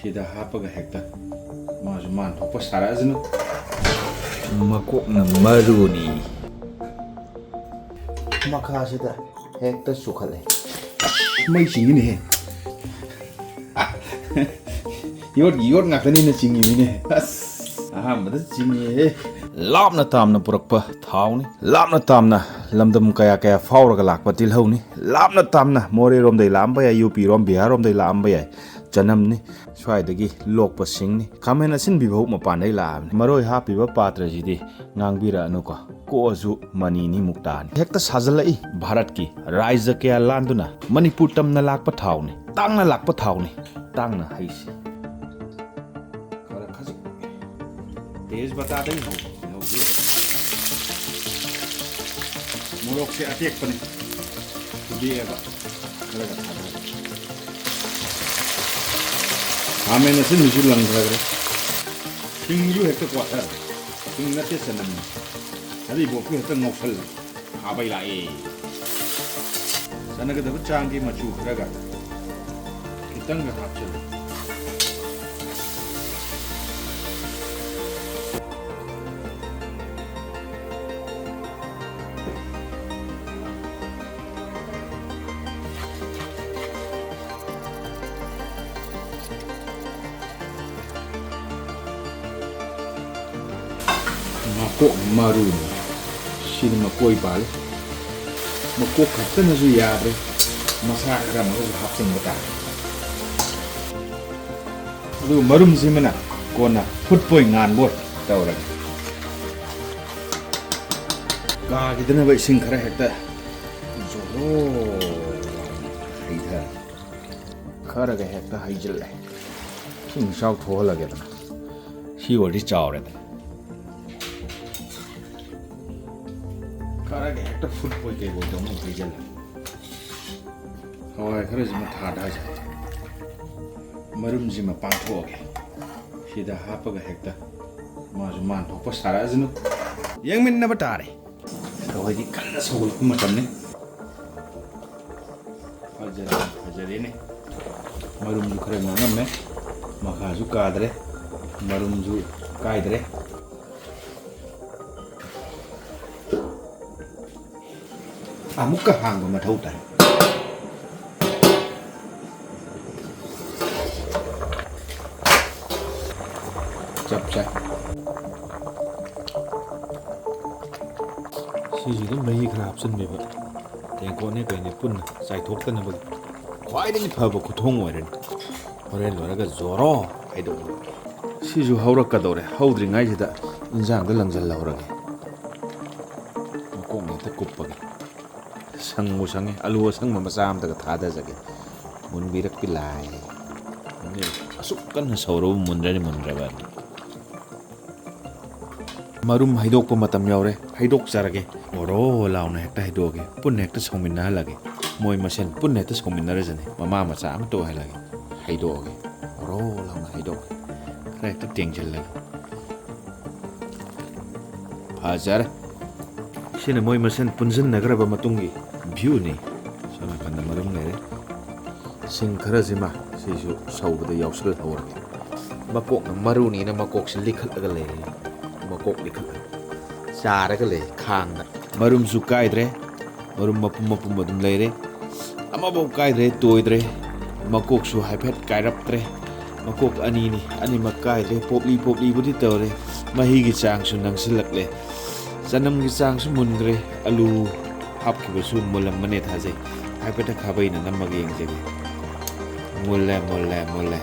Sida hapaga hekta man thokpa sarajnu makokna maruni makha sida hekta sukhale mai chingini he yot ngakani na chingini ne as aham da chingi he lapna tamna purakpa thawni lapna tamna lamdam kaya fauraga lakpa tilhawni lapna tamna more rom dai lamba ya UP rom Bihar rom dai lamba ya janamni swaidagi lokpa singni kamen asin bibau mapanai laabni maroi hapiba patra jidi ngangbira anuko kozu manini muktani hekta sajalai bharat ki rajya kya landuna Manipur tamna lakpa thawni tangna haisi kara khaji तेज बता दे मोरक से attack पने दिएगा करेगा हमें न से निजुल lung रहा सिंजू है तो क्वार्टर सिंग नते सनम अभी बोके है तो नौसल हाबाई लाए सनक दब चांगी मचू करेगा कितंग का हाथ चल Makok Marum sini makoi bal makok kapten azu yabre masakra maru hapsen bata azu marum simana kona footboy ngan bot tawra ga gidna bai sing khara hekta zoro haidha khara ga hekta haijil lai sing shaw thola ge na hi ori chawre Karage hekta football ke bo dong hai jal hoy khare jima tha da ja marum jima pa tho ge sida hapaga hekta man thokpa sarajnu yangmin na batare hoy di kanna sogol kuma tamne hajare ne marum ju khare ngam me makha ju kadre marum ju kaidre amukka hang ma thau tai chap chai si ji dum mai khara option me ba tengko ne kai ne pun sai thok ta na ba khwai ding pha ba Khuthong oiren horen loraga zoro aido si ju haura ka dore haudri ngai jida injang da langjal laurage ko ne ta kuppage sang sange alu sang masam ta thada jage mun birak pilai ne asuk kan sauro munra ba marum haidok pa matam yaure haidok jarage oro launa hekta haidoge pun hekta somina lage moi masen pun hekta somina re jane mama macha am to hai lage haidoge oro launa haidok hekta tengjal lage hajar sine moi masen punjin nagraba matungi view ni sana kan marum nere sing khara jima sisu saubada yausal hawar makok maru ni na makok sin likhat ga le makok likhat chara ga le khang da marum su kaidre marum mapum badum leire ama bo kaidre toidre makok su haipet kairaptre makok ani ni ani makaidre popli budi tawre mahi gi chang su nang silak le janam gi chang su mundre alu hap ki besu mulam mane thaje haipeta khabai na namage yengjege mulle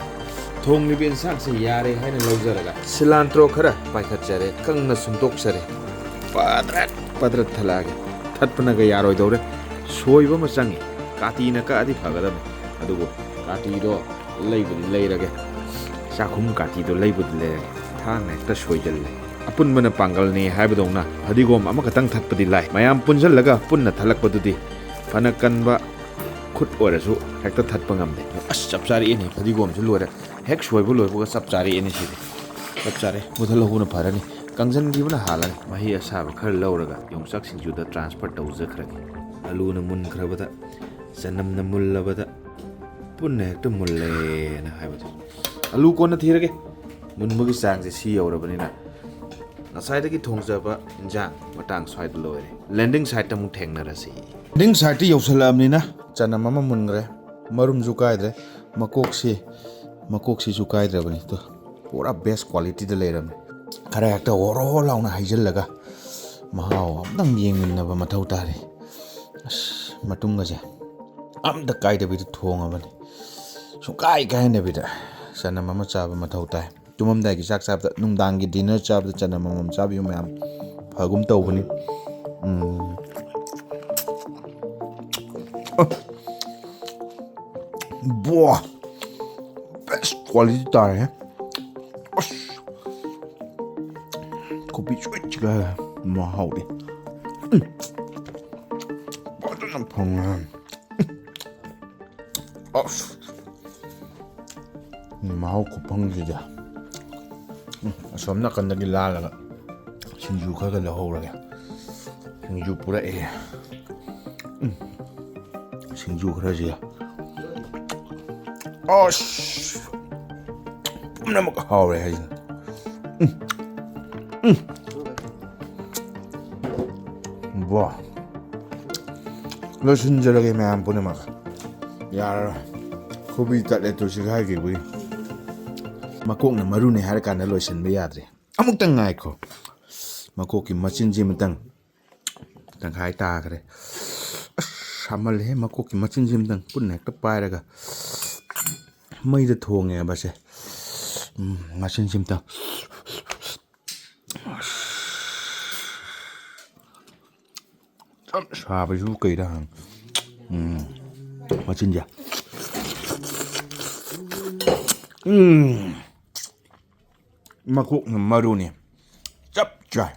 thong ni ben sang se yare haina lojaraga cilantro khara paikhat jare kangna sundok sare padrat thalage thatpana ga yaroi dore soiba ma changi kati na ka adi phagada adugo kati do leirage chakhum kati do leibud le thang nekta soijalle apun mana pangal ni haibadongna hadigom amakatang thatpadi lai mayam punjal laga punna thalakpadudi fanakan ba khut orasu hekta thatpa ngamde as chapchari ni hadigom su lore hek soibu loibu chapchari ni si chapchare muthalohuna pharani kangjan dibuna halani mahi asaba khar lauraga Yongchak Singju da transfer tawjakhragi alu na mun khrabada janam na mullabada punna hekta mulle na haibadu alu ko na thirage mun mugi sang je si yaurabani na asai da ki thongjaba injang matang swai da loire landing site ta mu thengna rasi landing site yausalamni na chana mama mungre marum ju kaidre makok si ju kaidre bani to pura best quality da leiram khara ekta oro launa haijel laga mahau amdang yengmin na ba mathau tare as matunga je amda kaida bi thonga bani so kai ne bi da chana mama chaba mathau tai tumam dai ki sak sab da nungdang gi dinner chab da chana mama chab yu mayam phagum tau bani Boah, best quality tar hai. Kopi cuy juga mahal deh. Badan nampang. Mahal kupang juga. Asam nak kan lagi lala. Singju kagak lahau lagi. Singju pura Singju kerja. Pumna makahau hai. Wah, lo sunjara ke main pun mak. Yar, kopi tak leto sikai ke bui. Makok na maru ne har kana lo sen biadre. Amuk tang ngai ko. Makok ki machin jim tang hai ta kare. Samal he makok ki machin jim tang pun nek ta pai raga. Mai da thong ya ba se. Machin jim tang. Sabi su cây đó mà chín dạ mà cuộn maru nè chấp trời